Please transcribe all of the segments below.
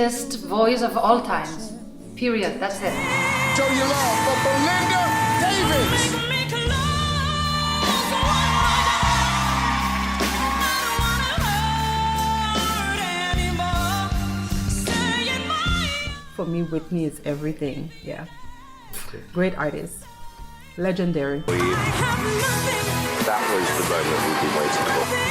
greatest voice of all times. Period. That's it. Show your love for Belinda Davis. For me, Whitney is everything. Yeah. Great artist. Legendary. That was the moment we've been waiting for.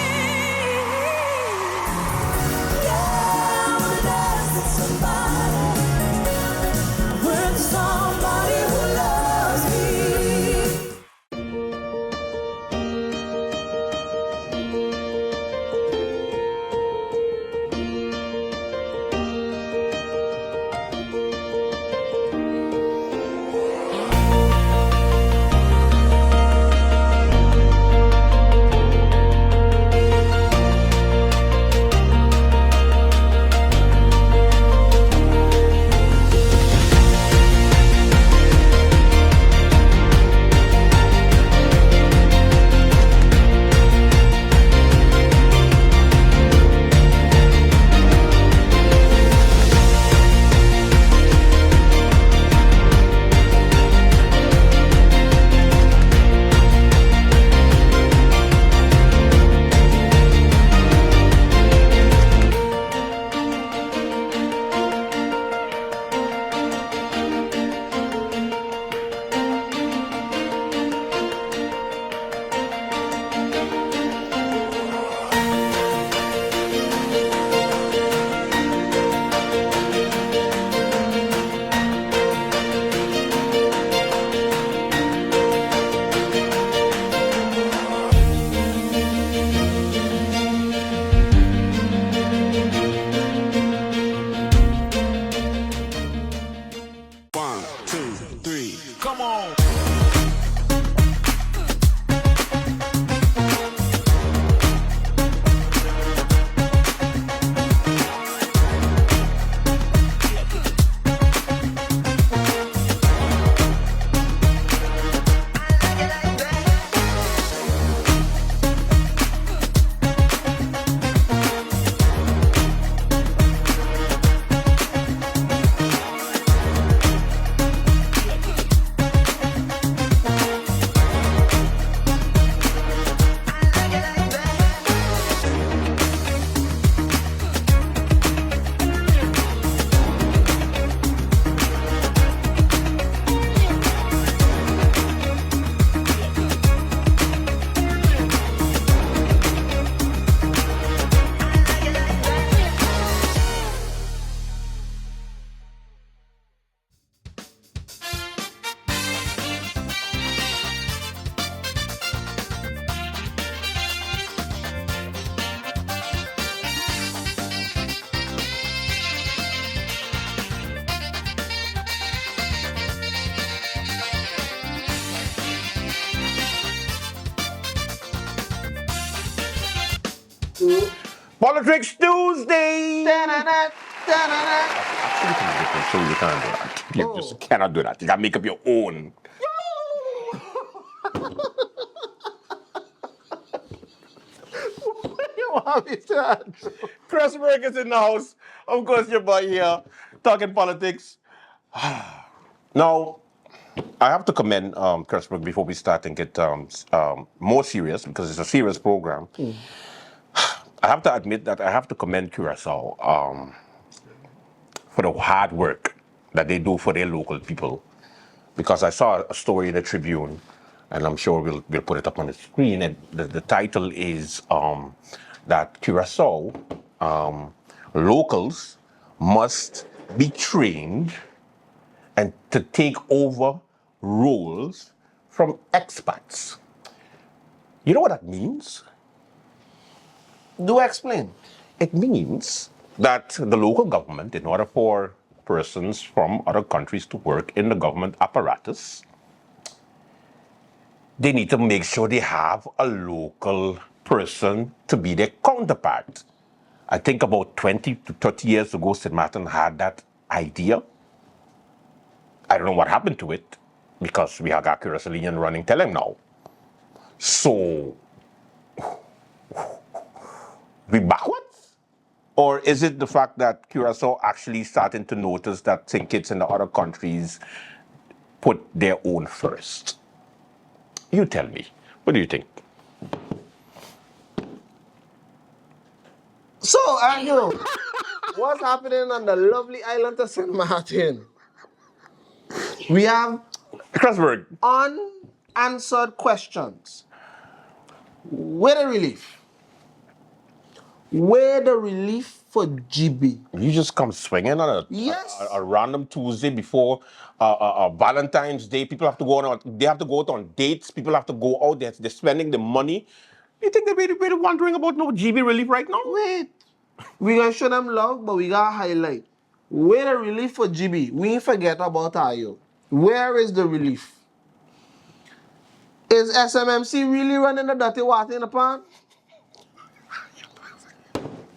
Politricks Tuesday! So you can't do that. You just cannot do that. You gotta make up your own. Cresburk is in the house. Of course, your boy here talking politics. Now, I have to commend Cresburk before we start and get more serious, because it's a serious program. I have to admit that I have to commend Curacao for the hard work that they do for their local people. Because I saw a story in the Tribune, and I'm sure we'll put it up on the screen, and the title is that Curacao locals must be trained and to take over roles from expats. You know what that means? Do explain. It means that the local government, in order for persons from other countries to work in the government apparatus, they need to make sure they have a local person to be their counterpart. I think about 20 to 30 years ago, St. Martin had that idea. I don't know what happened to it, because we have got Curaçaoian running Telem now. So, we backwards? Or is it the fact that Curacao actually starting to notice that kids in the other countries put their own first? You tell me. What do you think? So, Agnew, what's happening on the lovely island of St. Martin? We have Cresburk, unanswered questions. Where the relief? Where the relief for GB? you just come swinging on Yes. a random Tuesday before Valentine's Day. People have to go on. They have to go out on dates. People have to go out. They're spending the money. You think they're really wondering about no GB relief right now? Wait. We gonna show them love, but we gotta highlight. Where the relief for GB? We ain't forget about Ayo. Where is the relief? Is SMMC really running the dirty water in the pond?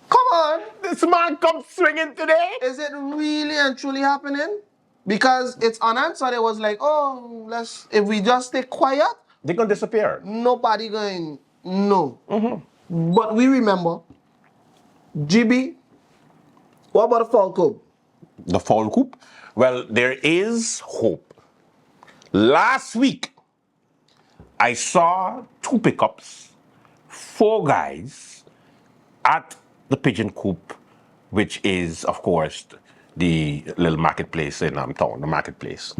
Come on. This man comes swinging today. Is it really and truly happening? Because it's unanswered. It was like, oh, if we just stay quiet, They're gonna disappear. nobody going no. But we remember, GB, what about the fall code? The fall hoop? Well, there is hope. Last week, I saw 2 pickups, 4 guys at the Pigeon Coop, which is, of course, the little marketplace in town, the marketplace.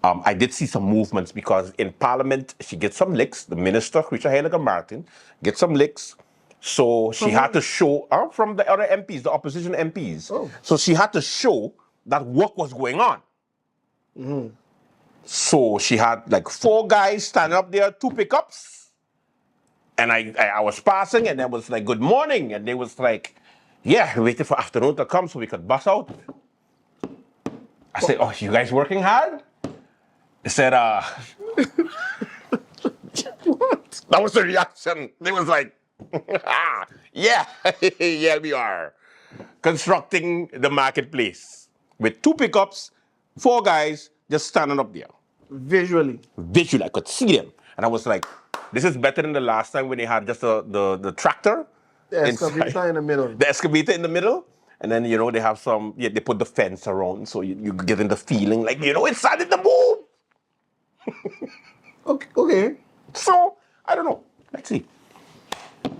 I did see some movements because in Parliament, she gets some licks. The minister, Richard Heiliger Martin, gets some licks. So she had to show, from the other MPs, the opposition MPs. Oh. So she had to show that work was going on. So she had like 4 guys standing up there, 2 pickups. And I was passing and I was like, good morning. And they was like, yeah, we waited for afternoon to come so we could bus out. I said, oh, you guys working hard? They said, what? That was the reaction. They was like, yeah, yeah, we are. Constructing the marketplace with 2 pickups, 4 guys just standing up there. Visually. Visually, I could see them. And I was like, this is better than the last time when they had just the tractor. The inside. excavator in the middle. The excavator in the middle. And then, they have some, they put the fence around so you get in the feeling like, it's starting to move. Okay. So, I don't know. Let's see.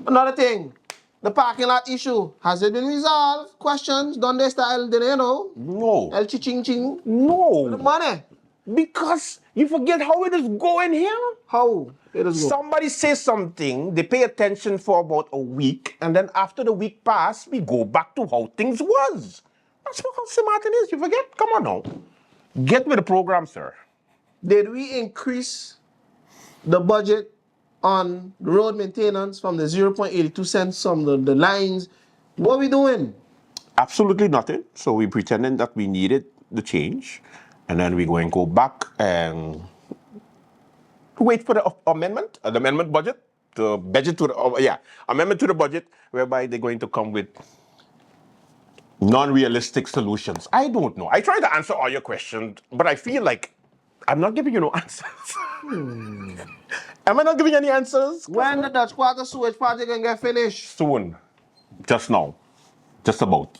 Another thing. The parking lot issue. Has it been resolved? Questions? Done they style? Did they know? No. El ching ching. The No. money. Because you forget how it is going here. How? It is good. Somebody says something, they pay attention for about a week, and then after the week pass, we go back to how things was. That's how St. Martin is. You forget? Come on now. Get with the program, sir. Did we increase the budget on road maintenance from the 0.82 cents from the lines? What are we doing? Absolutely nothing. So we pretending that we needed the change, and then we're going to go back and wait for the amendment budget, the budget to the, amendment to the budget, whereby they're going to come with non-realistic solutions. I don't know. I try to answer all your questions, but I feel like I'm not giving you no answers. Am I not giving you any answers? When the Dutch Quarter sewage project gonna get finished? Soon. Just now. Just about.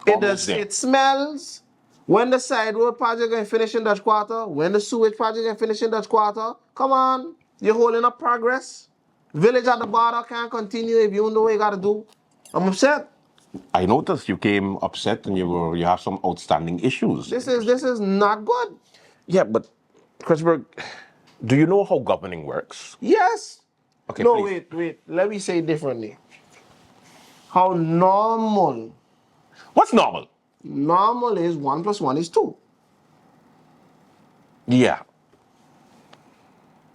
Almost there. It smells. When the side road project gonna finish in Dutch Quarter? When the sewage project gonna finish in Dutch Quarter? Come on. You're holding up progress. Village at the border can't continue if you don't know what you gotta do. I'm upset. I noticed you came upset and you have some outstanding issues. This is not good. Yeah, but Cresburk, do you know how governing works? Yes. Okay, No, please. wait. Let me say it differently. How normal. What's normal? Normal is 1 + 1 is 2. Yeah.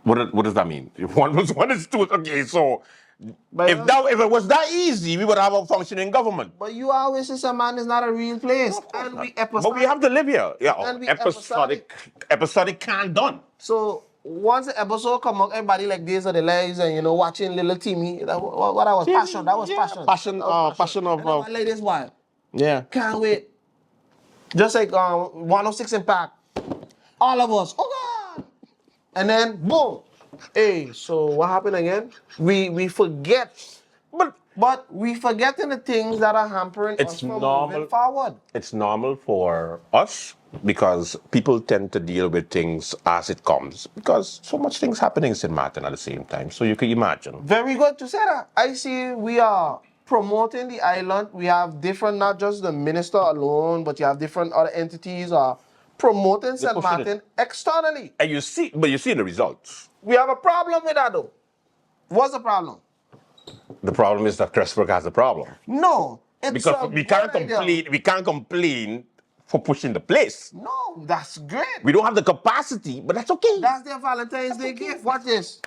What does that mean? If 1 + 1 is 2, okay, so But, if it was that easy, we would have a functioning government. but you always say some man is not a real place. And we But we have to live here. Yeah, And we episodic can't done. So once the episode come out, everybody like Days of the Lives and watching Little Timmy. What I was passion. That was passion. Passion, That was passion of And then like this one. yeah. Can't wait. Just like 106 Impact. All of us. Oh God. And then boom. Hey, so what happened again? We forget. But we forgetting the things that are hampering us from moving forward. It's normal for us because people tend to deal with things as it comes because so much things happening in St. Martin at the same time. So you can imagine. Very good to say that. I see we are promoting the island. We have different, not just the minister alone, but you have different other entities are promoting St. Martin externally. And you see the results. We have a problem with that though. What's the problem? The problem is that Cresburk has a problem. No. Because we can't complain for pushing the place. No, that's great. We don't have the capacity, but that's okay. That's their Valentine's Day gift. Watch this.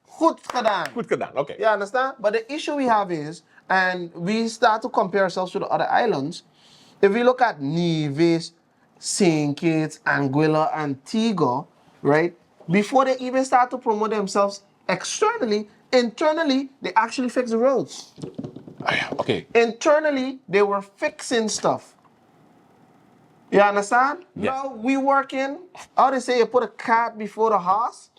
Goed gedaan. Okay. You understand? But the issue we have is, and we start to compare ourselves to the other islands. If we look at Nevis, St. Kitts, Anguilla, Antigua, right? Before they even start to promote themselves externally, internally, they actually fix the roads. Okay. Internally, they were fixing stuff. You understand? Yes. Now we working, how they say you put a cart before the horse?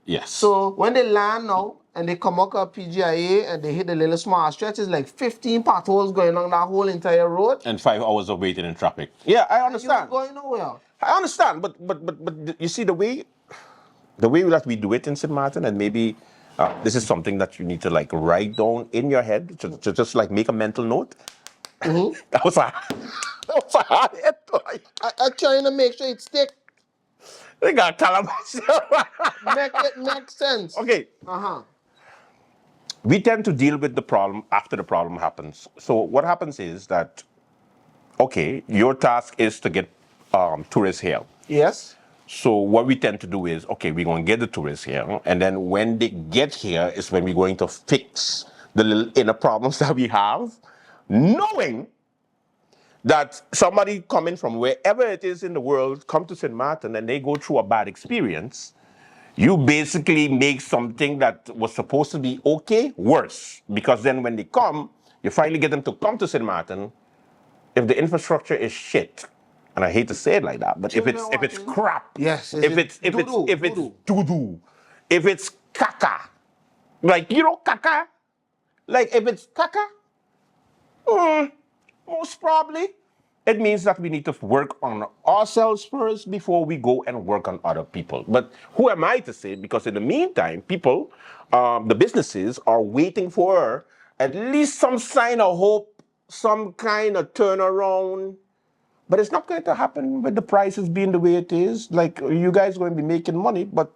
Yes. So when they land now and they come up at PGIA and they hit the little small stretches, like 15 potholes going on that whole entire road. And 5 hours of waiting in traffic. Yeah, I understand. You're not going nowhere. I understand, but you see the way that we do it in St. Martin, and maybe this is something that you need to like write down in your head to just like make a mental note. Mm-hmm. that was a hard hit. I'm trying to make sure it stick. They got myself. Make it make sense. Okay. We tend to deal with the problem after the problem happens. So what happens is that, okay, your task is to get tourists here. Yes. So what we tend to do is, okay, we're going to get the tourists here, and then when they get here is when we're going to fix the little inner problems that we have, knowing that somebody coming from wherever it is in the world come to St. Martin and they go through a bad experience, you basically make something that was supposed to be okay worse. Because then when they come, you finally get them to come to St. Martin. If the infrastructure is shit, and I hate to say it like that, but if it's crap, yes, if it's doo-doo, if it's caca, like caca, like if it's caca, most probably it means that we need to work on ourselves first before we go and work on other people. But who am I to say? Because in the meantime, people, the businesses are waiting for at least some sign of hope, some kind of turnaround. But it's not going to happen with the prices being the way it is. Like, you guys are going to be making money, but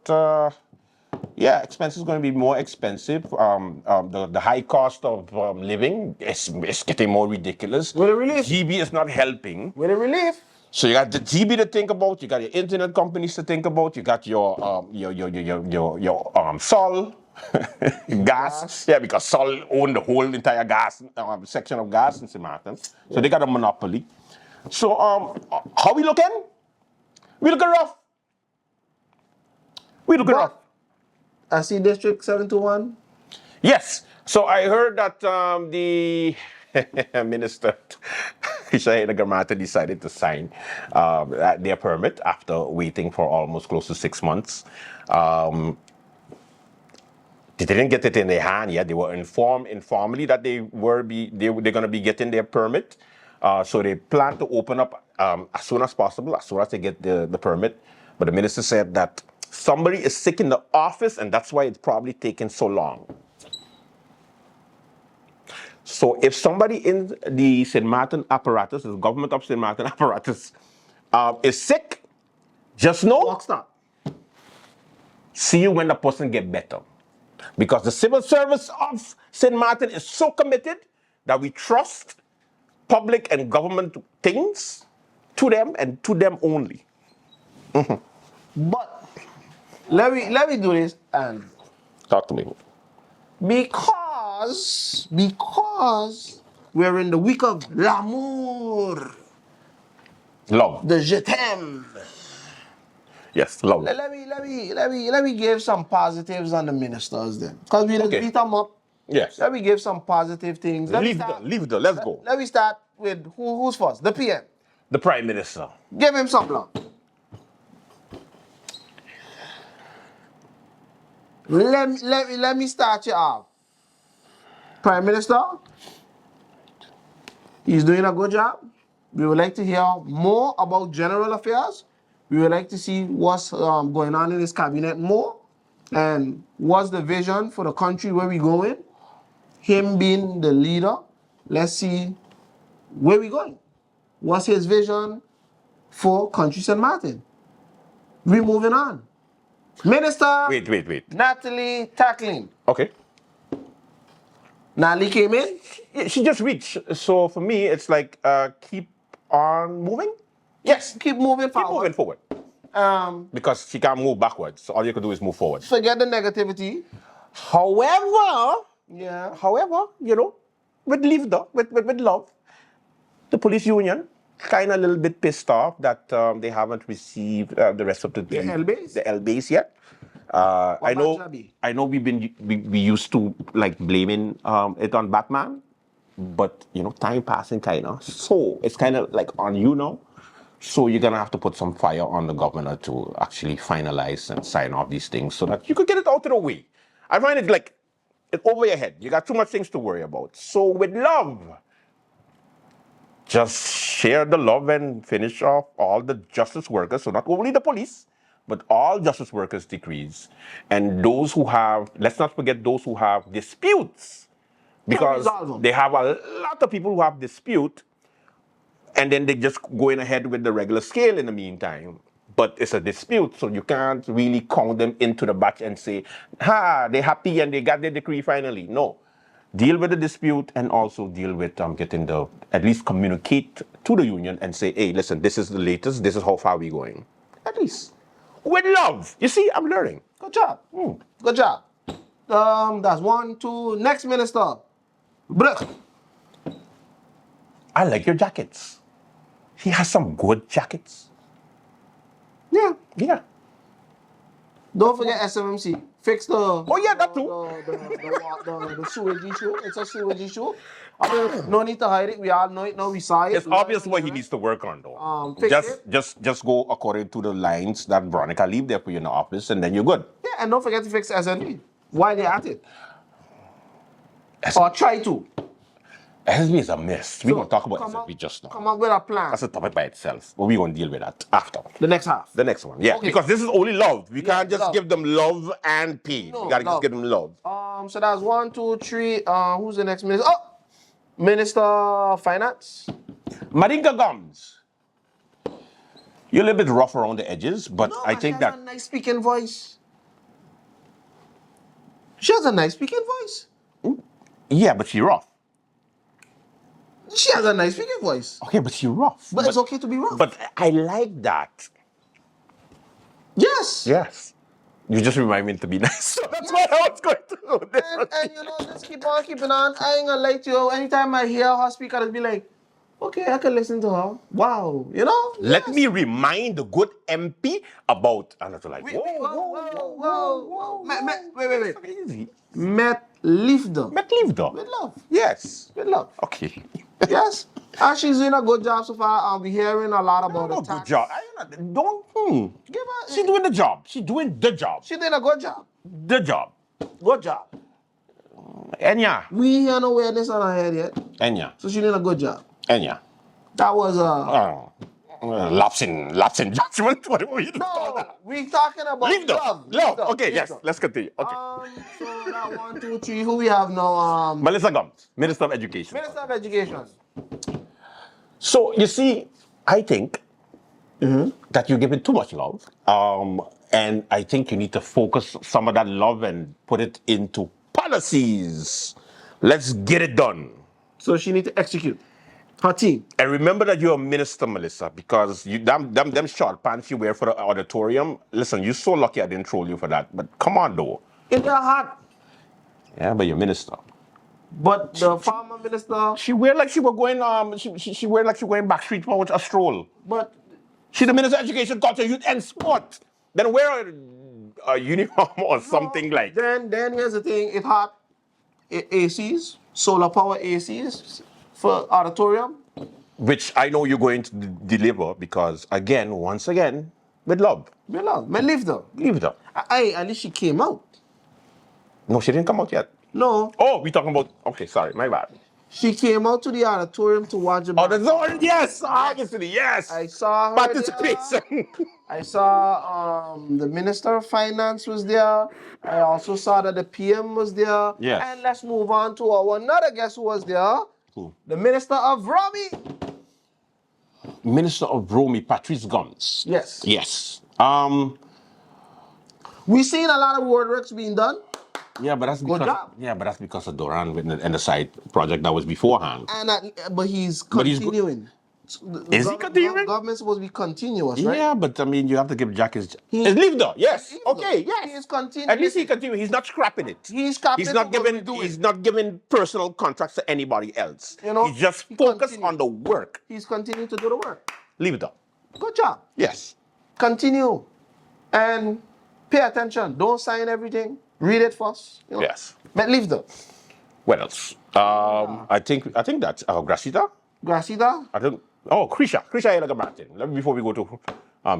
yeah, expenses going to be more expensive. The high cost of living is getting more ridiculous. With a relief. GB is not helping. With a relief. So you got the GB to think about. You got your internet companies to think about. You got your Sol, gas. Yeah, because Sol own the whole entire gas section of gas in St. Martin. So they got a monopoly. So how we looking? We looking rough. I see District 721. Yes. So I heard that the Minister Shahina Gamata decided to sign their permit after waiting for almost close to 6 months. They didn't get it in their hand yet. They were informed informally that they're going to be getting their permit. So they plan to open up as soon as possible, as soon as they get the permit. But the minister said that somebody is sick in the office, and that's why it's probably taking so long. So if somebody in the St. Martin apparatus, the government of St. Martin apparatus, is sick, just know, Stop. see you when the person get better. Because the civil service of St. Martin is so committed that we trust public and government things to them and to them only. But let me do this and Talk to me. because we're in the week of l'amour, Love. the je t'aime. Yes, love. Let me give some positives on the ministers then, because we just beat them up. Yes. Let me give some positive things. Leave the. Let's go. Let me start with who's first? The PM. The Prime Minister. Give him some love. Let me start you off. Prime Minister, he's doing a good job. We would like to hear more about general affairs. We would like to see what's going on in his cabinet more. And what's the vision for the country where we going? Him being the leader, let's see where we going. What's his vision for country St. Martin? We moving on. Minister Wait. Natalie Tackling. Okay. Natalie came in. Yeah, she just reached. So for me, it's like keep on moving. Yes, keep moving Keep forward. moving forward. Because she can't move backwards. So all you can do is move forward. Forget the negativity. However, Yeah. you know, with love, the police union kind of a little bit pissed off that they haven't received the rest of the LBAs? the LBAs yet. I know. Bajabi? I know we used to like blaming it on Batman, but you know, time passing kind of. So it's kind of like on you now. So you're gonna have to put some fire on the governor to actually finalize and sign off these things so that you could get it out of the way. I find it like it's over your head. You got too much things to worry about. So with love, just share the love and finish off all the justice workers. So not only the police, but all justice workers' decrees. And those who have, let's not forget those who have disputes. Because resolve them. they have a lot of people who have dispute, and then they just going ahead with the regular scale in the meantime. But it's a dispute, so you can't really count them into the batch and say, they're happy and they got their decree finally. No. Deal with the dispute and also deal with getting at least communicate to the union and say, hey, listen, this is the latest, this is how far we're going. At least. With love. You see, I'm learning. Good job. Good job. That's 1, 2. Next minister. Brooke. I like your jackets. He has some good jackets. Yeah. Yeah. Don't forget SMMC. Fix the. Oh, yeah, that too. The sewage issue. It's a sewage issue. No need to hide it. We all know it now. We saw it. It's obvious what he needs to work on, though. Fix Just go according to the lines that Veronica leave there for you in the office, and then you're good. Yeah, and don't forget to fix SNB. While they're at it. Or try to. SSB is a mess. We're going to talk about come SSB up- just now. Come up with a plan. That's a topic by itself. But we're going to deal with that after. The next half. The next one, yeah. Okay. Because this is only love. We can't just love. give them love and pay. No, we got to love. just give them love. So that's 1, 2, 3. Who's the next minister? Oh! Minister of Finance. Marinka Gums. You're a little bit rough around the edges, but No, I but think she that... has a nice speaking voice. She has a nice speaking voice. Yeah, but she's rough. She has a nice speaking voice. Okay, but she's rough. But it's okay to be rough. But I like that. Yes. Yes. You just remind me to be nice. So that's what I was going to do. And you know, just keep on keeping on. I ain't gonna lie to you. Anytime I hear her speak, I'll be like, okay, I can listen to her. Wow. You know? Let Yes. me remind the good MP about... And I was like, Whoa. Wait. Easy. Met Liefde. Met liefde. With love. Yes. With love. Okay. Yes. And she's doing a good job so far. I'll be hearing a lot about No, the good tax. job. Give her. She's doing the job. She's doing the job. She did a good job. The job. Good job. Enya. We hear no awareness on her head yet. Enya. So she did a good job. Enya. That was Lapse in judgment. What are you call no, that? we talking about Leave them. love. Okay, yes. Let's continue. Okay. So that 1, 2, 3. Who we have now? Melissa Gums, Minister of Education. Minister of Education. So you see, I think that you're giving too much love, and I think you need to focus some of that love and put it into policies. Let's get it done. So she need to execute her team. And remember that you're a minister, Melissa, because you them short pants you wear for the auditorium. Listen, you're so lucky I didn't troll you for that. But come on, though. In their heart. Yeah, but you're minister. But the former minister. She wear like she were going she wear like she going backstreet for a stroll. But She's the Minister of Education, Culture, Youth and Sport. Then wear a uniform or something like. Then here's the thing. It had ACs, solar power ACs for auditorium. Which I know you're going to deliver because once again, with love. With love. Man, leave them. Leave it up. At least she came out. No, she didn't come out yet. No, Oh, we talking about. Okay, sorry, my bad. she came out to the auditorium to watch the Oh, match. the zone. Yes, obviously, yes. I saw her Participation. there. I saw the Minister of Finance was there. I also saw that the PM was there. Yes. And let's move on to our another guest who was there. Who? The Minister of Romy. Minister of Romy, Patrice Guns. Yes. Yes. We've seen a lot of word works being done. Yeah, but that's Good because job. that's because of Duran and the side project that was beforehand. But he's But he's go- continuing. Is he continuing? Government's supposed to be continuous, right? Yeah, but I mean, you have to give Jack his leave though. Yes. Okay. Yes. He's continuing. At least he continues. He's not scrapping it. He's scrapping He's not it for what giving. we do He's it. not giving personal contracts to anybody else. You know, he's just he focused continues. on the work. He's continuing to do the work. Leave it though. Good job. Yes. Continue. And pay attention. Don't sign everything. Read it first. You know. Yes. But leave them. What else? I think that's Gracita. Gracita. I think. Oh, Krisha Elaga Martin. Before we go to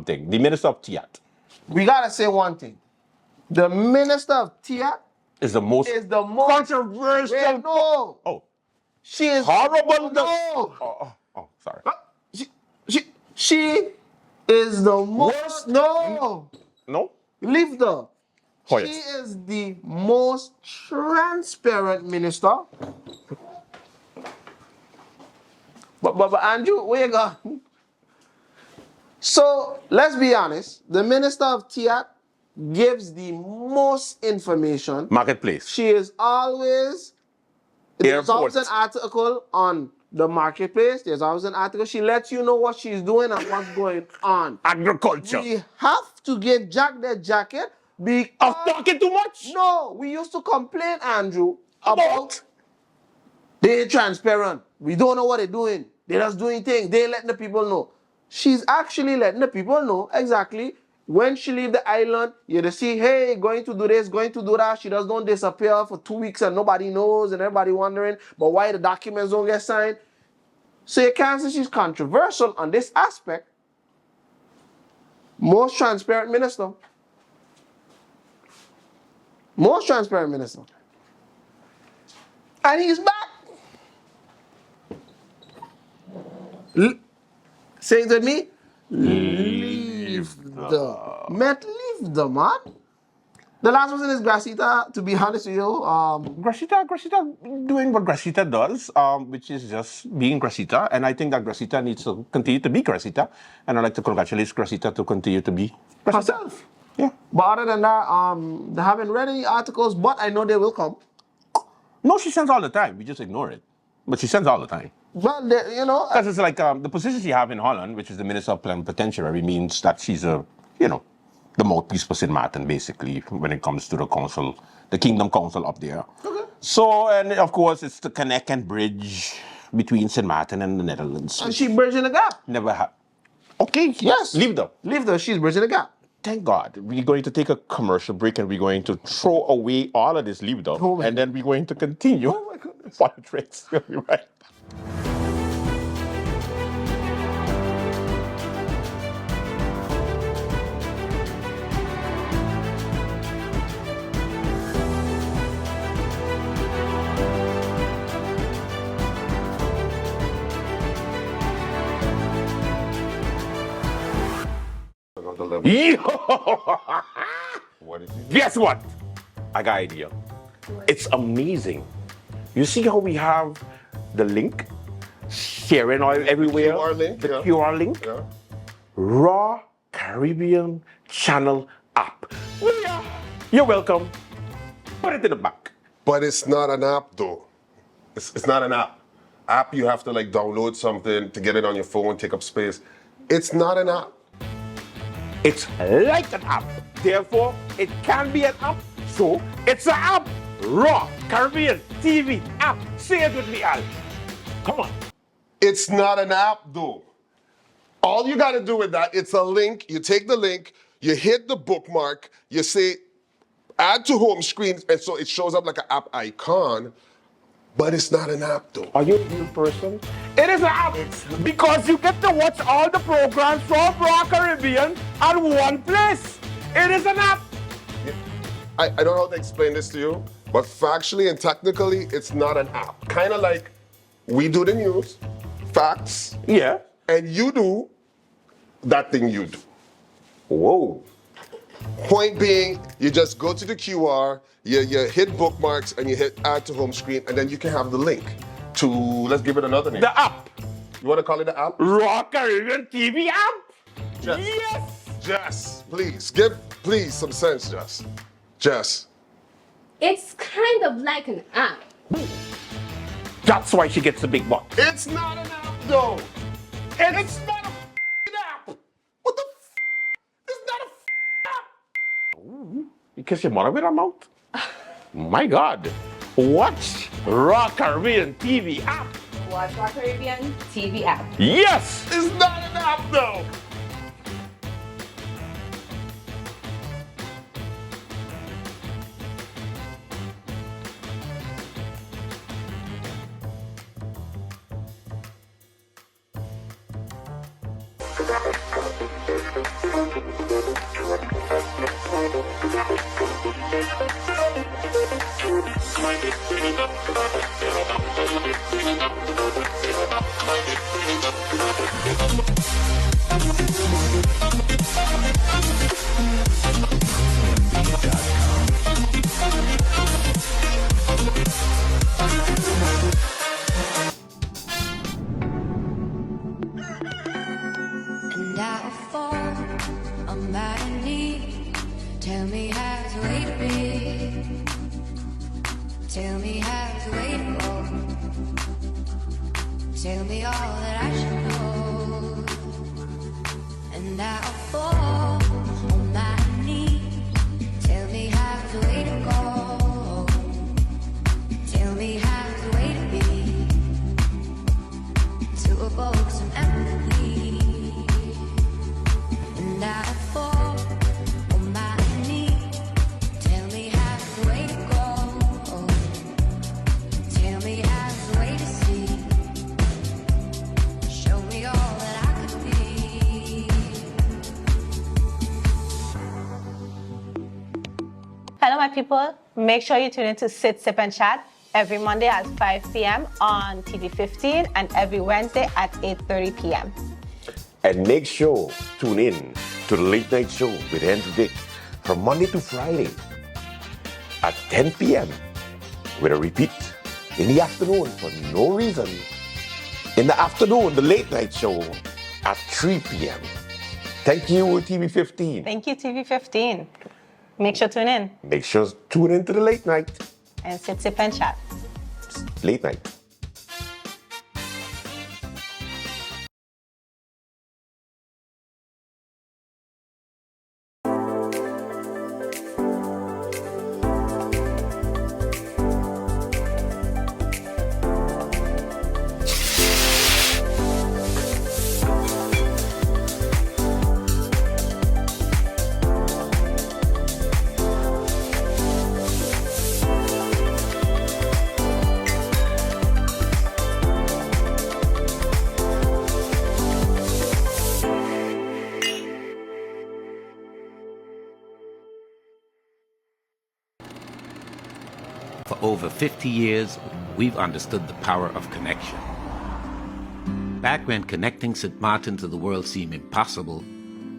thing, the Minister of Tiat We gotta say one thing. The Minister of Tia is the most controversial. Wait, no. Oh, She is horrible. No. Oh, sorry. She is the most. No. No. Leave the. Oh, She yes. is the most transparent minister. But Andrew, where you going? So let's be honest. The Minister of TIAT gives the most information. Marketplace. She is always. There's always an Airport. article on the marketplace. There's always an article. She lets you know what she's doing and what's going on. Agriculture. We have to give Jack the jacket because Of talking too much. no, we used to complain, Andrew, about they ain't transparent. We don't know what they're doing. They're just doing things. They ain't letting the people know. She's actually letting the people know exactly when she leave the island. You just see, hey, going to do this, going to do that. She just don't disappear for 2 weeks and nobody knows and everybody wondering, but why the documents don't get signed? So you can't say she's controversial on this aspect. Most transparent minister. Most transparent minister. And he's back. Say it with me. Leave the. Met leave the man. The last person is Gracita, to be honest with you. Gracita doing what Gracita does, which is just being Gracita. And I think that Gracita needs to continue to be Gracita. And I'd like to congratulate Gracita to continue to be Gracita. Herself. Yeah. But other than that, they haven't read any articles, but I know they will come. No, she sends all the time. We just ignore it. But she sends all the time. Well, you know, Because it's like the position she have in Holland, which is the Minister of Plenipotentiary, means that she's the mouthpiece for St. Martin, basically, when it comes to the council, the Kingdom Council up there. Okay. So, and of course, it's the connect and bridge between St. Martin and the Netherlands. and she bridging the gap. Never have. Okay, Yes. leave them. Leave the, she's bridging the gap. Thank God. We're going to take a commercial break and we're going to throw away all of this leave them. Oh my and then we're going to continue. Oh my goodness. Politricks. We'll be right back. What is it? Guess what? I got an idea. It's amazing. You see how we have the link sharing all everywhere? QR link, The yeah. QR link. Yeah. Raw Caribbean Channel app. Yeah. You're welcome. Put it in the back. But it's not an app though. It's not an app. App you have to like download something to get it on your phone, take up space. It's not an app. It's like an app. Therefore, it can be an app. So, it's an app. Raw Caribbean TV app. Say it with me, Al. Come on. It's not an app though. All you gotta do with that, it's a link. You take the link, you hit the bookmark, you say add to home screen, and so it shows up like an app icon, but it's not an app though. Are you a real person? It is an app because you get to watch all the programs from Raw Caribbean at one place. It is an app. I don't know how to explain this to you. but factually and technically, it's not an app. Kind of like we do the news, facts, Yeah. and you do that thing you do. Whoa. Point being, you just go to the QR, you hit bookmarks, and you hit add to home screen, and then you can have the link to, let's give it another name. The app. You want to call it the app? Raw Caribbean TV app. Jess. Yes. Jess, please, some sense, Jess. Jess. It's kind of like an app. That's why she gets the big buck. It's not an app, though. It's not a f***ing app. What the f***? It's not a f***ing app. You kiss your mother with her mouth? My God. Watch Raw Caribbean TV app. Watch our Caribbean TV app. Yes. It's not an app, though. And I fall on my knees. Tell me how to wait a bit. Tell me how to wait to go. Tell me all that I should know. And I fall on my knees. Tell me how to wait to go. Tell me how to wait to be. To evoke some empathy. And I fall on my knees. Tell me how to wait to go. Tell me how to wait to see. Show me all that I could be. Hello, my people. Make sure you tune in to Sit, Sip, and Chat every Monday at 5 p.m. on TV 15 and every Wednesday at 8:30 p.m. And make sure tune in to the Late Night Show with Andrew Dick from Monday to Friday at 10 p.m. with a repeat in the afternoon for no reason. In the afternoon, the Late Night Show at 3 p.m. Thank you, TV 15. Thank you, TV 15. Make sure to tune in Make sure to tune in to the Late Night. and Sit, Sip, and Chat. Late Night. For over 50 years, we've understood the power of connection. Back when connecting St. Martin to the world seemed impossible,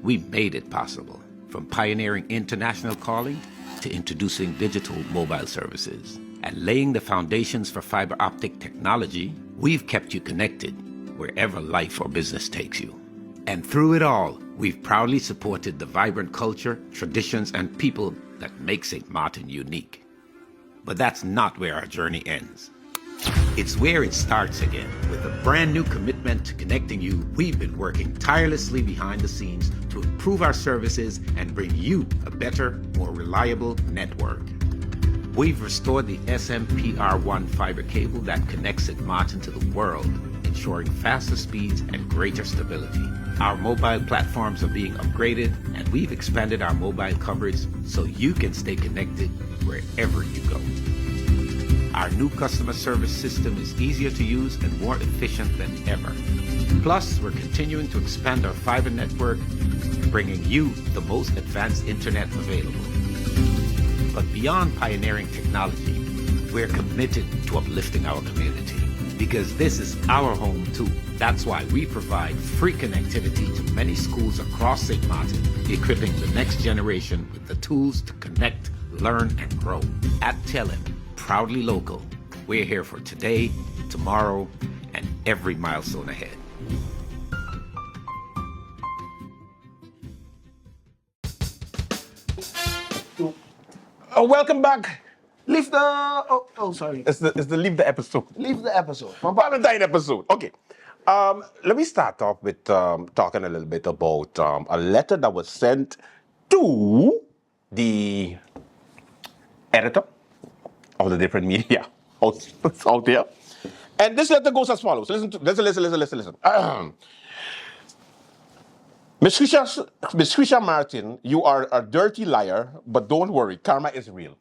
we made it possible. From pioneering international calling to introducing digital mobile services and laying the foundations for fiber optic technology, we've kept you connected wherever life or business takes you. And through it all, we've proudly supported the vibrant culture, traditions, and people that make St. Martin unique. But that's not where our journey ends. It's where it starts again. With a brand new commitment to connecting you, we've been working tirelessly behind the scenes to improve our services and bring you a better, more reliable network. We've restored the SMPR1 fiber cable that connects St. Martin to the world, ensuring faster speeds and greater stability. Our mobile platforms are being upgraded, and we've expanded our mobile coverage so you can stay connected wherever you go. Our new customer service system is easier to use and more efficient than ever. Plus, we're continuing to expand our fiber network, bringing you the most advanced internet available. But beyond pioneering technology, We're committed to uplifting our community because this is our home too. That's why we provide free connectivity to many schools across St. Martin, equipping the next generation with the tools to connect, learn, and grow. At Tellem, proudly local, we're here for today, tomorrow, and every milestone ahead. Welcome back. Leave the. Sorry. It's the leave the episode. Leave the episode. Valentine episode. Okay. Let me start off with talking a little bit about a letter that was sent to the editor of the different media out there. And this letter goes as follows. Listen. Miss Trisha Martin, you are a dirty liar, but don't worry, karma is real.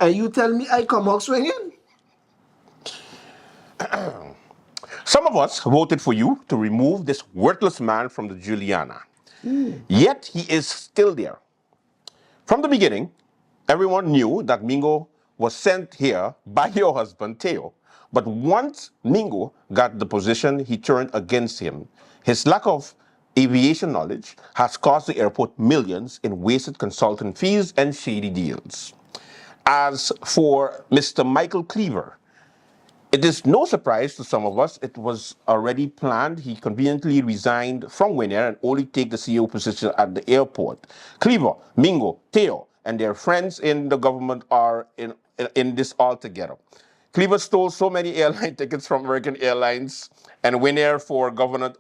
And you tell me I come out swinging? Some of us voted for you to remove this worthless man from the Juliana. Yet he is still there. From the beginning, everyone knew that Mingo was sent here by your husband, Theo. But once Mingo got the position, he turned against him. His lack of aviation knowledge has cost the airport millions in wasted consultant fees and shady deals. As for Mr. Michael Cleaver, it is no surprise to some of us. It was already planned. He conveniently resigned from Winair and only take the CEO position at the airport. Cleaver, Mingo, Theo, and their friends in the government are in this all together. Cleaver stole so many airline tickets from American Airlines and Winair for government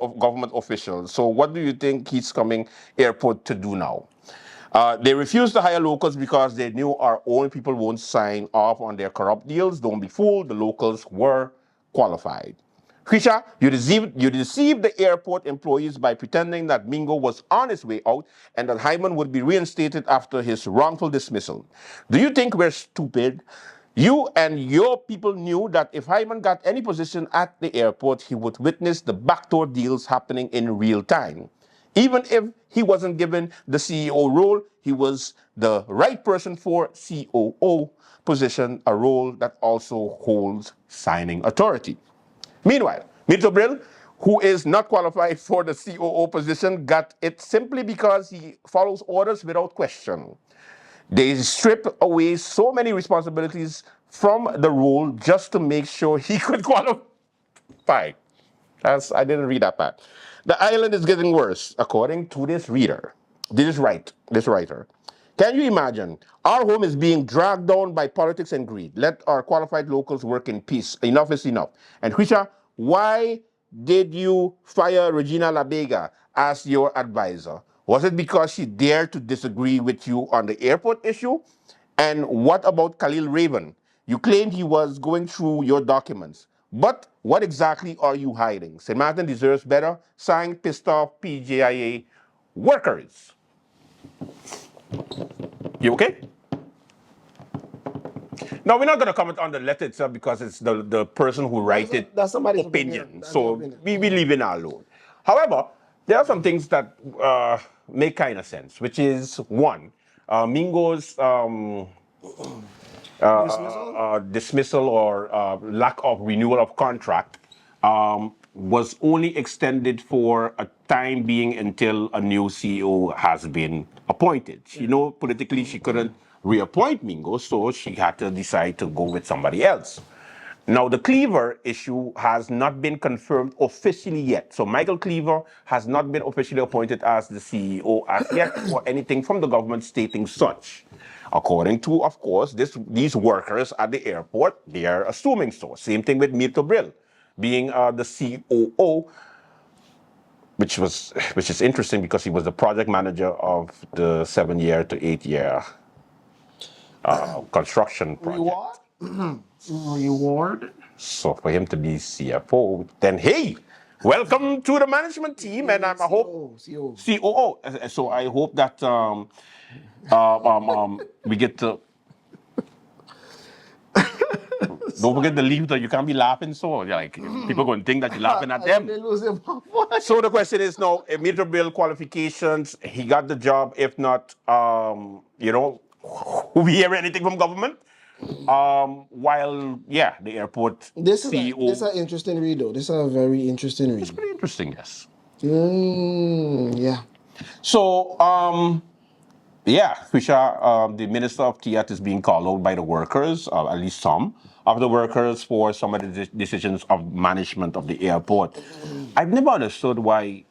officials. So what do you think he's coming airport to do now? They refused to hire locals because they knew our own people won't sign off on their corrupt deals. Don't be fooled, the locals were qualified. Krisha, you deceived the airport employees by pretending that Mingo was on his way out and that Hyman would be reinstated after his wrongful dismissal. Do you think we're stupid? You and your people knew that if Hyman got any position at the airport, he would witness the backdoor deals happening in real time. Even if he wasn't given the CEO role, he was the right person for COO position, a role that also holds signing authority. Meanwhile, Mito Brill, who is not qualified for the COO position, got it simply because he follows orders without question. They strip away so many responsibilities from the role just to make sure he could qualify. I didn't read that part. The island is getting worse, according to this reader. This writer. Can you imagine? Our home is being dragged down by politics and greed. Let our qualified locals work in peace. Enough is enough. And Krisha, why did you fire Regina Labega as your advisor? Was it because she dared to disagree with you on the airport issue? And what about Khalil Raven? You claimed he was going through your documents. But what exactly are you hiding? St. Martin deserves better. Signed, pissed off PJIA workers. You okay? Now, we're not going to comment on the letter itself because it's the person who writes it. That's somebody's opinion. That's So opinion. we leave it alone. However, there are some things that make kind of sense, which is one, Mingo's dismissal or lack of renewal of contract was only extended for a time being until a new CEO has been appointed. You know, politically she couldn't reappoint Mingo, so she had to decide to go with somebody else. Now, the Cleaver issue has not been confirmed officially yet. So Michael Cleaver has not been officially appointed as the CEO as yet or anything from the government stating such. According to, of course, these workers at the airport, they are assuming so. Same thing with Mito Brill being the COO, which is interesting because he was the project manager of the 7-year to 8-year construction project. Reward? So for him to be CFO, then hey, welcome to the management team, and I hope COO. So I hope that we get to. Don't forget the leave that you can't be laughing so like people going to think that you're laughing at them. So the question is now, Mito Bill qualifications, he got the job. If not, we hear anything from government. While the airport This is CEO. this is an interesting read, though. This is a very interesting read. It's pretty interesting, yes. Yeah. So, Fisher, the Minister of TIAT is being called out by the workers, at least some of the workers, for some of the decisions of management of the airport. I've never understood why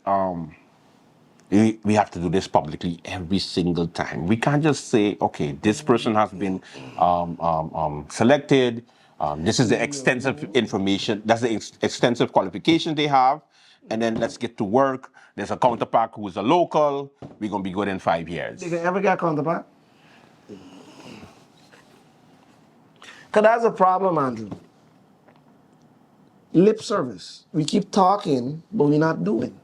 we have to do this publicly every single time. We can't just say, okay, this person has been selected. This is the extensive information. That's the extensive qualification they have. And then let's get to work. There's a counterpart who is a local. We're going to be good in 5 years. They can ever get a counterpart? Because that's a problem, Andrew. Lip service. We keep talking, but we're not doing.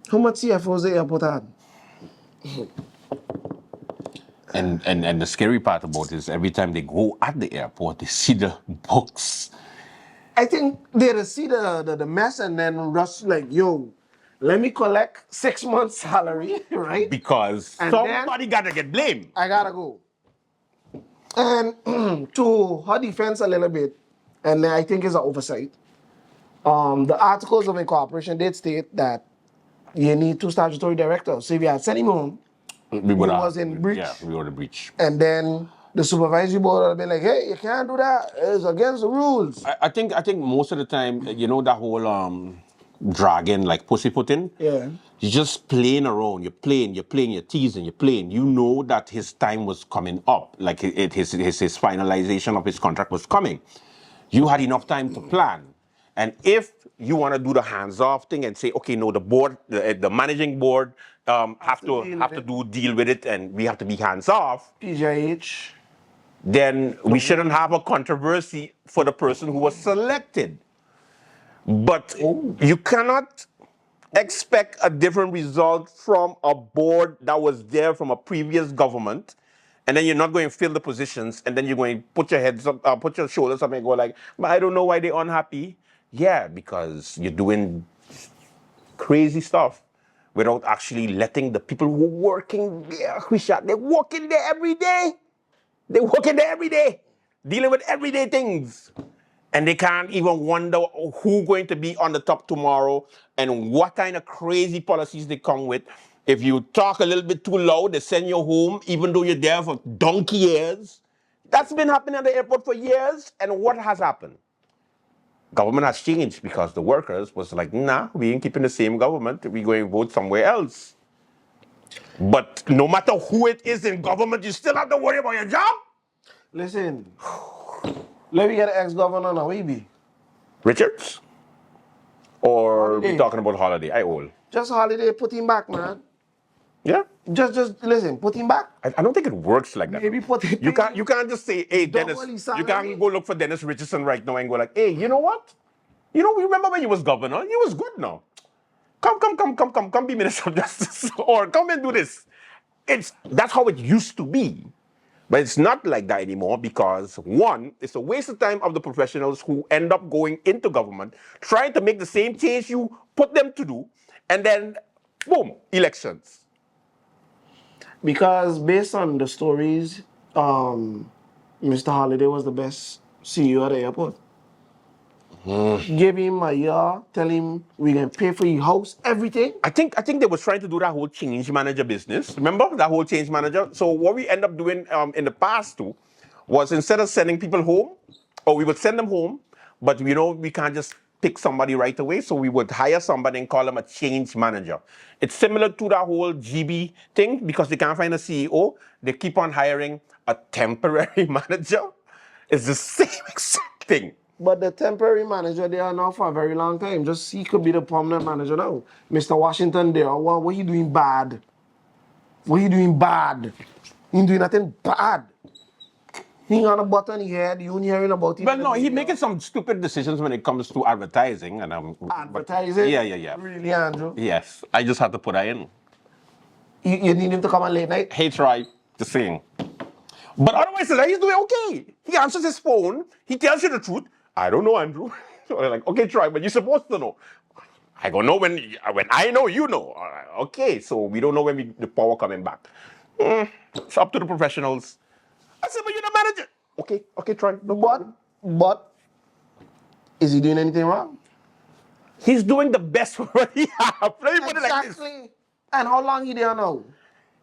How much CFOs the airport had? And the scary part about it is every time they go at the airport, they see the books. I think they see the mess and then rush like, yo, let me collect 6 months' salary, right? Because And somebody got to get blamed. I gotta go. And to her defense a little bit, and I think it's an oversight, the articles of incorporation did state that you need 2 statutory directors. So if you had sent him home, We would have, was in breach. Yeah, we were in breach. And then the supervisory board would have been like, hey, you can't do that. It's against the rules. I think most of the time, that whole dragging, like pussyfooting. Yeah. You're just playing around. You're teasing, you're playing. You know that his time was coming up. Like his finalization of his contract was coming. You had enough time to plan. And if you want to do the hands-off thing and say, okay, no, the board, the managing board have to deal with it, and we have to be hands-off. PJH. Then we shouldn't have a controversy for the person who was selected. But you cannot expect a different result from a board that was there from a previous government, and then you're not going to fill the positions, and then you're going to put your heads up, put your shoulders up and go like, but I don't know why they're unhappy. Yeah, because you're doing crazy stuff without actually letting the people who are working there, they're working there every day. They're working there every day, dealing with everyday things. And they can't even wonder who's going to be on the top tomorrow and what kind of crazy policies they come with. If you talk a little bit too loud, they send you home, even though you're there for donkey years. That's been happening at the airport for years. And what has happened? Government has changed because the workers was like, nah, we ain't keeping the same government. We're going to vote somewhere else. But no matter who it is in government, you still have to worry about your job. Listen, let me get an ex-governor now, maybe. Richards? Or Holiday. we talking about Holiday? I old. Just Holiday, put him back, man. Yeah? Just listen, put him back. I don't think it works like that. Maybe put him. You can't just say, hey, Double Dennis, his you salary. can't go look for Dennis Richardson right now and go like, hey, you know what? We remember when you was governor? You was good now. Come be Minister of Justice. Or come and do this. That's how it used to be. But it's not like that anymore because, one, it's a waste of time of the professionals who end up going into government, trying to make the same change you put them to do, and then, boom, elections. Because based on the stories, Mr. Holiday was the best CEO at the airport. Give him a year, tell him we're going to pay for your house, everything. I think they were trying to do that whole change manager business. Remember that whole change manager? So what we end up doing in the past too was instead of sending people home, or we would send them home, but we can't just pick somebody right away. So we would hire somebody and call them a change manager. It's similar to that whole GB thing because they can't find a CEO. They keep on hiring a temporary manager. It's the same exact thing. But the temporary manager, they are now for a very long time. Just he could be the permanent manager now. Mr. Washington there, what he doing bad? What he doing bad? He ain't doing nothing bad. He ain't got a button in his head. You ain't hearing about it. Well, no, he making some stupid decisions when it comes to advertising. And Advertising? Yeah. Really, Andrew? Yes, I just had to put that in. You need him to come on late night? Hey, try to sing. But otherwise, he's doing okay. He answers his phone. He tells you the truth. I don't know, Andrew. So they're like, okay, try, but you're supposed to know. I don't know when I know, you know. Okay, so we don't know when the power coming back. It's up to the professionals. said, but you're the manager. Okay, try. No But, problem. but, is he doing anything wrong? He's doing the best for what he has. Let me put it like this. Exactly. And how long he there now?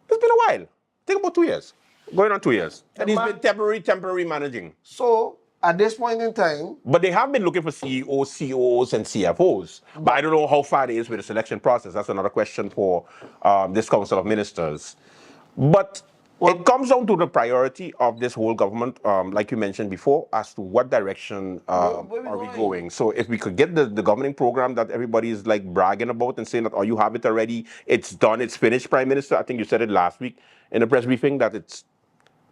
It's been a while. I think about 2 years. Going on 2 years. And he's man- been temporary managing. So, at this point in time, But they have been looking for CEOs, COOs, and CFOs. But I don't know how far it is with the selection process. That's another question for this Council of Ministers. But it comes down to the priority of this whole government, like you mentioned before, as to what direction are we going. So if we could get the governing program that everybody is like bragging about and saying that, oh, you have it already, it's done, it's finished, Prime Minister. I think you said it last week in the press briefing that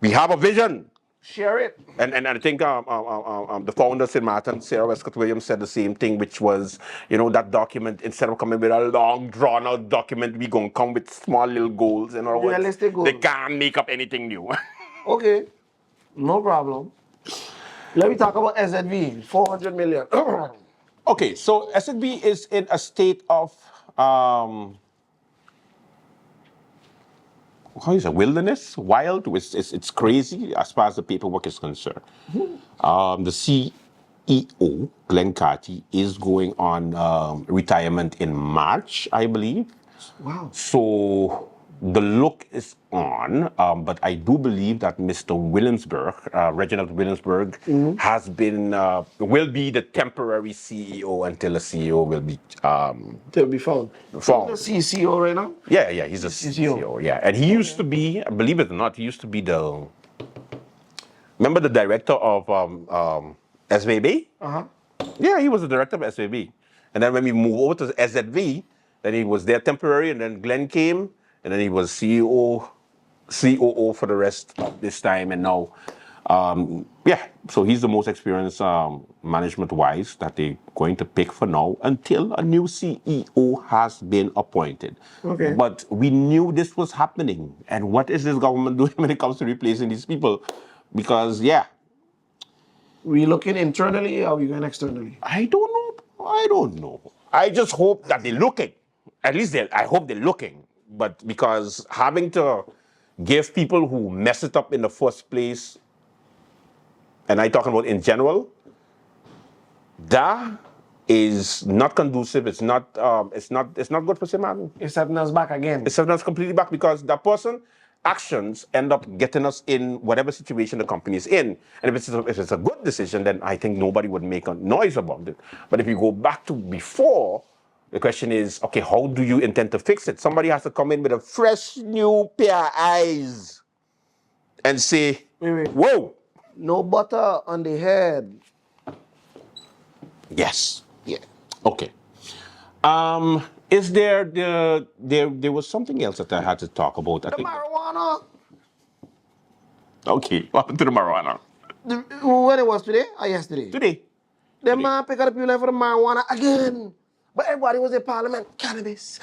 we have a vision. share it. And I think the founder, St. Martin, Sarah Westcott Williams, said the same thing, which was, that document, instead of coming with a long, drawn-out document, we're going to come with small little goals. In other words, Realistic goals. they can't make up anything new. Okay, no problem. Let me talk about SZV, 400 million. Okay, so SNB is in a state of, how is it, wilderness, wild. It's crazy as far as the paperwork is concerned. The CEO, Glenn Carty, is going on retirement in March, I believe. Wow. So the look is on, but I do believe that Mr. Williamsburg, Reginald Williamsburg, has been, will be the temporary CEO until the CEO will be To be found. found. The CCO right now? Yeah, he's a CCO, yeah. And he used to be, believe it or not, he used to be remember the director of SVB? Uh-huh. Yeah, he was the director of SVB. And then when we moved over to SZV, then he was there temporary, and then Glenn came, and then he was COO for the rest of this time, and now, so he's the most experienced management-wise that they're going to pick for now until a new CEO has been appointed. Okay. But we knew this was happening, and what is this government doing when it comes to replacing these people? Because, We looking internally or we going externally? I don't know. I just hope that they're looking. At least I hope they're looking. But because having to give people who mess it up in the first place, and I'm talking about in general, that is not conducive. It's not good for Simon. It's setting us back again. It's setting us completely back because that person actions end up getting us in whatever situation the company is in. And if it's a good decision, then I think nobody would make a noise about it. But if you go back to before, the question is, okay, how do you intend to fix it? Somebody has to come in with a fresh new pair of eyes and say, Wait. whoa. No butter on the head. Yes. Yeah. Okay. Is there was something else that I had to talk about? The marijuana. Okay, what happened to the marijuana? When it was today or yesterday? Today. The man pick up the people for the marijuana again. But everybody was in parliament. Cannabis.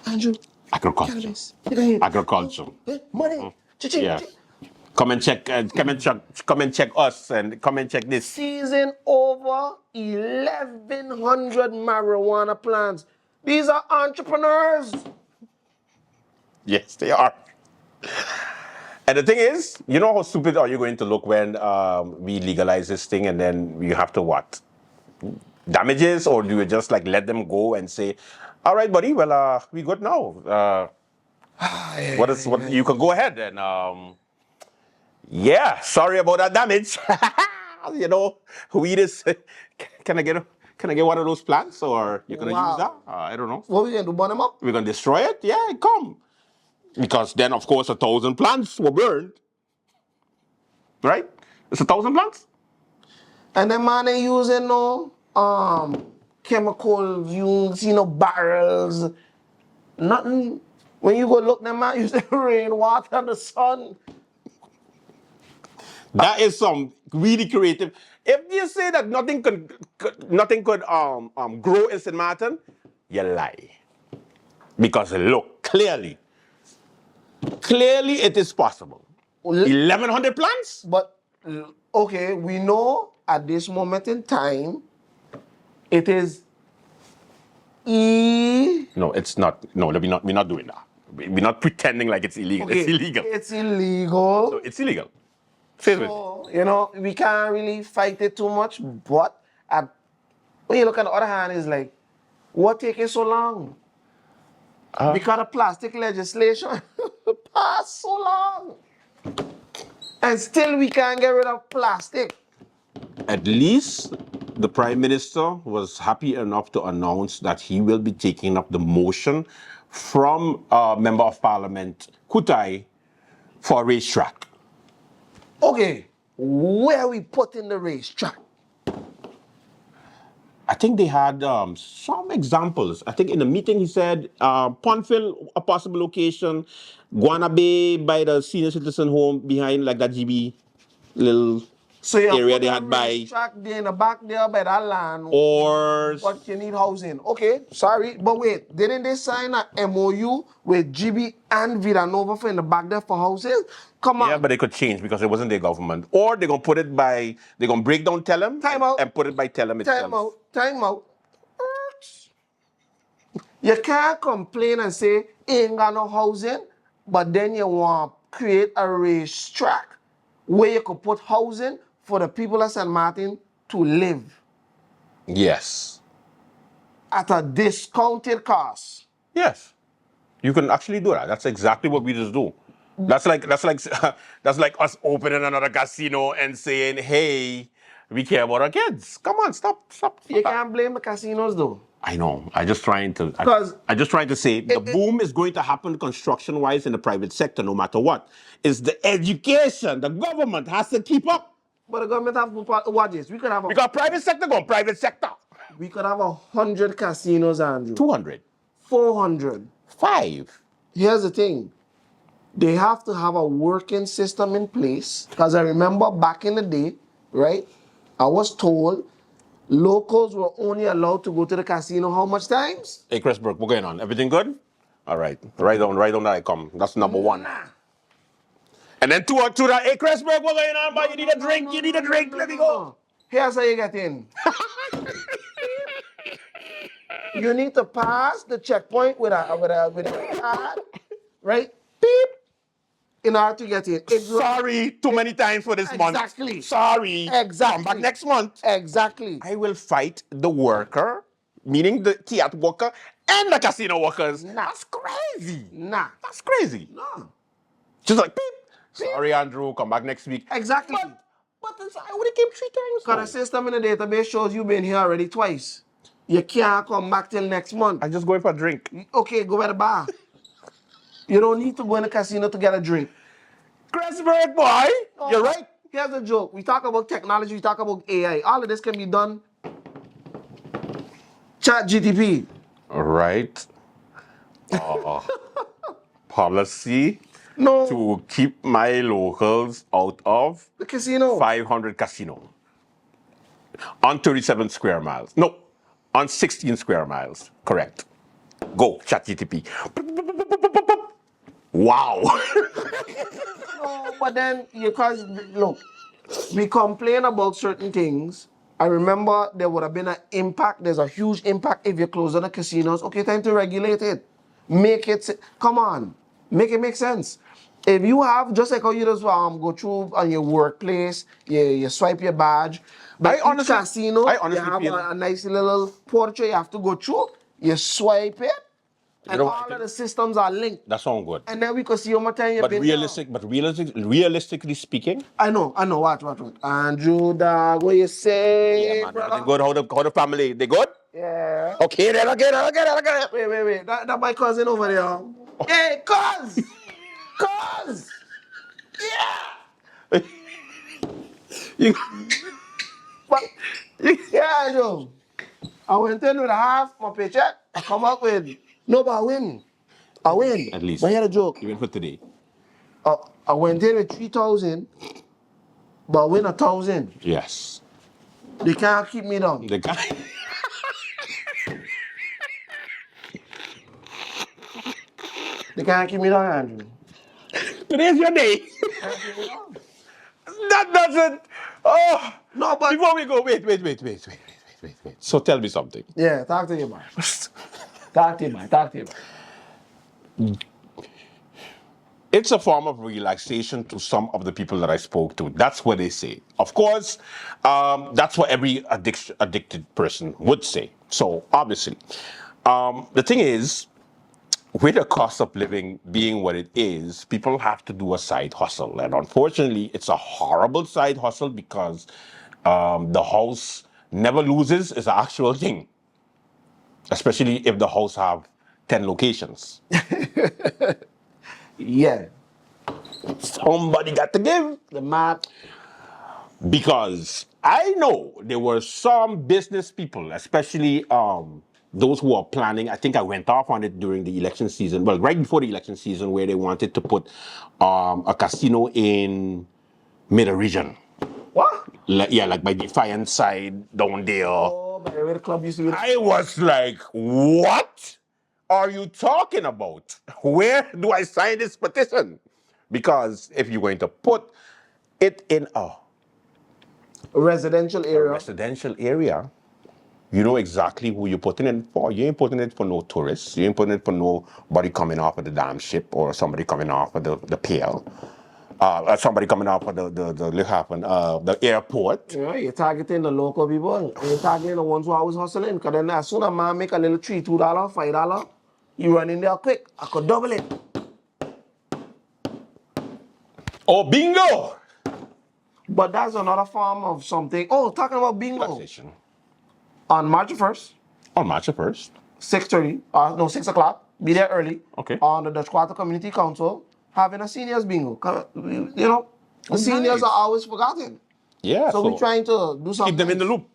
Andrew. Agriculture. Cannabis. Agriculture. Money. Yeah. Come and check us and come and check this. Seizing over 1,100 marijuana plants. These are entrepreneurs. Yes, they are. And the thing is, you know how stupid are you going to look when we legalize this thing and then you have to what? Damages, or do you just like let them go and say, all right, buddy, well, we good now. You can go ahead and sorry about that damage. Weed is. Can I get one of those plants, or you're gonna use that? I don't know. What we gonna do? Burn them up? We're gonna destroy it? Yeah, come. Because then, of course, 1,000 plants were burned. Right? It's 1,000 plants. And the man ain't using no chemicals, barrels, nothing. When you go look, them man using rain, water, the sun. That is some really creative. If you say that nothing could grow in St. Martin, you lie. Because look, clearly it is possible. 1,100 plants? But, okay, we know at this moment in time, it is No, it's not. No, we're not doing that. We're not pretending like it's illegal. Okay, It's illegal. It's illegal. So it's illegal. Favorite. So, you know, we can't really fight it too much. But when you look on the other hand, it's like, what taking so long? Because of plastic legislation passed so long. And still we can't get rid of plastic. At least the Prime Minister was happy enough to announce that he will be taking up the motion from Member of Parliament Kutai for a racetrack. Okay, where we put in the racetrack? I think they had some examples. I think in the meeting he said Pontville, a possible location, Guana Bay by the senior citizen home behind like that GB little So you area put they a had by. racetrack there in the back there by that land. Or But you need housing. Okay, sorry, but wait, didn't they sign an MOU with GB and Villanova for in the back there for houses? Come on. yeah, but they could change because it wasn't their government. Or they're gonna put it by they're gonna break down Telem Time out. and put it by Telem itself. Time out. You can't complain and say ain't got no housing, but then you want to create a racetrack where you could put housing for the people of St. Martin to live Yes. at a discounted cost. Yes. You can actually do that. That's exactly what we just do. That's like that's like us opening another casino and saying, "Hey, we care about our kids." Come on, stop. You can't blame the casinos though. I know. I just trying to. 'Cause I just trying to say the boom is going to happen construction-wise in the private sector, no matter what. It's the education. The government has to keep up. But the government have to watch this. We could have Because private sector go private sector. 100 casinos, Andrew. 200. 400. 5. Here's the thing. They have to have a working system in place. Because I remember back in the day, right? I was told locals were only allowed to go to the casino how much times? Hey, Cresburk, what's going on? Everything good? All right. Right on that I come. That's number one. And then two that, hey, Cresburk, what's going on? But you need a drink. You need a drink. Let me go. Here's how you get in. You need to pass the checkpoint with a card, right? Beep. In order to get in. Sorry, too many times for this month. Exactly. Sorry. Exactly. Come back next month. Exactly. I will fight the worker, meaning the theater worker and the casino workers. Nah. That's crazy. Nah. That's crazy. No. Just like, beep. Sorry, Andrew, come back next week. Exactly. But I would have came 3 times. Because the system in the database shows you've been here already twice. You can't come back till next month. I'm just going for a drink. Okay, go at the bar. You don't need to go in the casino to get a drink. Cresburk, boy. You're right. Here's a joke. We talk about technology, we talk about AI. All of this can be done. Chat GTP. All right. Policy No. to keep my locals out of The casino. 500 casino. On 37 square miles. No, on 16 square miles. Correct. Go, ChatGTP. Wow. No, but then, because, look, we complain about certain things. I remember there would have been an impact. There's a huge impact if you close down the casinos. Okay, time to regulate it. Make it, come on, make it make sense. If you have, just like how you just go through on your workplace, you swipe your badge. But each casino, you have a nice little portrait you have to go through. You swipe it, and all of the systems are linked. That sounds good. And then we could see how much time you've been realistically speaking. I know. Watch. Andrew, dog, what you say? Yeah, man. Brother? They good? How the family? They good? Yeah. Okay, then I get it. Wait. That my cousin over there. Hey, cuz! Cuz! Yeah! But, yeah, Andrew. I went in with a half my paycheck. I come up with, no, but I win. At least. But here's a joke. Even for today. I went in with 3,000, but I win 1,000. Yes. They can't keep me down. The guy. They can't keep me down, Andrew. Today's your day. That doesn't. Oh. No, but. Before we go, wait. So tell me something. Yeah, talk to you, man. Talk to you, man. it's a form of relaxation to some of the people that I spoke to. That's what they say. Of course, that's what every addicted person would say. So obviously, the thing is, with the cost of living being what it is, people have to do a side hustle. And unfortunately, it's a horrible side hustle because the house never loses is an actual thing. Especially if the house have 10 locations. Yeah. Somebody got to give. The map. Because I know there were some business people, especially those who are planning. I think I went off on it during the election season. Well, right before the election season, where they wanted to put a casino in Middle Region. What? Like by Defiance side down there. Oh, by where the club used to be. I was like, what are you talking about? Where do I sign this petition? Because if you're going to put it in a residential area, you know exactly who you're putting it for. You ain't putting it for no tourists. You ain't putting it for nobody coming off of the damn ship or somebody coming off of the pier. Somebody coming off of the airport. Yeah, you're targeting the local people. You're targeting the ones who are always hustling. Because then as soon as man make a little $3, $2, $5, you run in there quick. I could double it. Oh, bingo! But that's another form of something. Oh, talking about bingo. On March 1st. On March 1st. 6:30. 6 o'clock. Be there early. Okay. On the Dutch Quarter Community Council, having a seniors bingo. You know, the seniors are always forgotten. Yeah. So we're trying to do something. Keep them in the loop.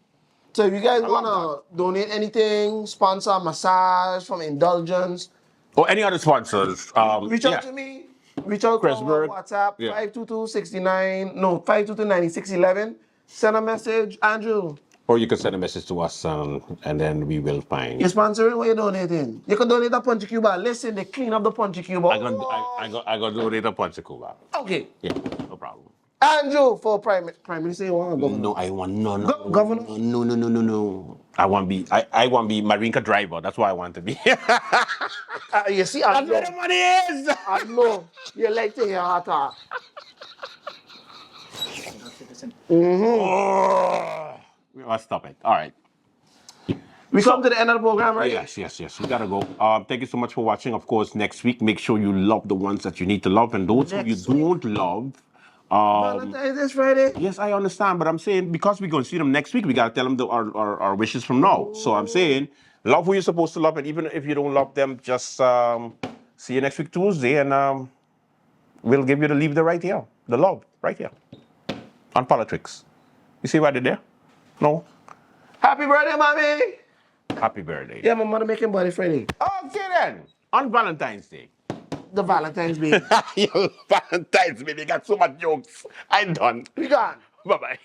So if you guys want to donate anything, sponsor massage from Indulgence. Or any other sponsors. Reach out to me. Reach out to Cresburk. WhatsApp, 522-9611. Send a message, Andrew. Or you can send a message to us and then we will find. You're sponsoring, what you're donating? You can donate a Punchy Cuba. Listen, they clean up the Punchy Cuba. I got to donate a Punchy Cuba. Okay. Yeah, no problem. Andrew for Prime Minister, you want governor? No, I want Governor? No. I want to be Marinka driver. That's what I want to be. You see, I That's where the money is. I know. You like to hear her talk. We must stop it. All right. We come to the end of the program, right? Yes. We gotta go. Thank you so much for watching. Of course, next week, make sure you love the ones that you need to love, and those who you don't love. Valentine's this Friday. Yes, I understand, but I'm saying because we're going to see them next week, we got to tell them our wishes from now. So I'm saying love who you're supposed to love, and even if you don't love them, just see you next week Tuesday, and we'll give you the leave right here, the love right here on Politricks. You see what I did there? No. Happy birthday, mommy. Happy birthday. Yeah, my mother making birthday Friday. Okay then, on Valentine's Day. The Valentine's Day. Valentine's Day, they got so much jokes. I'm done. We gone. Bye-bye.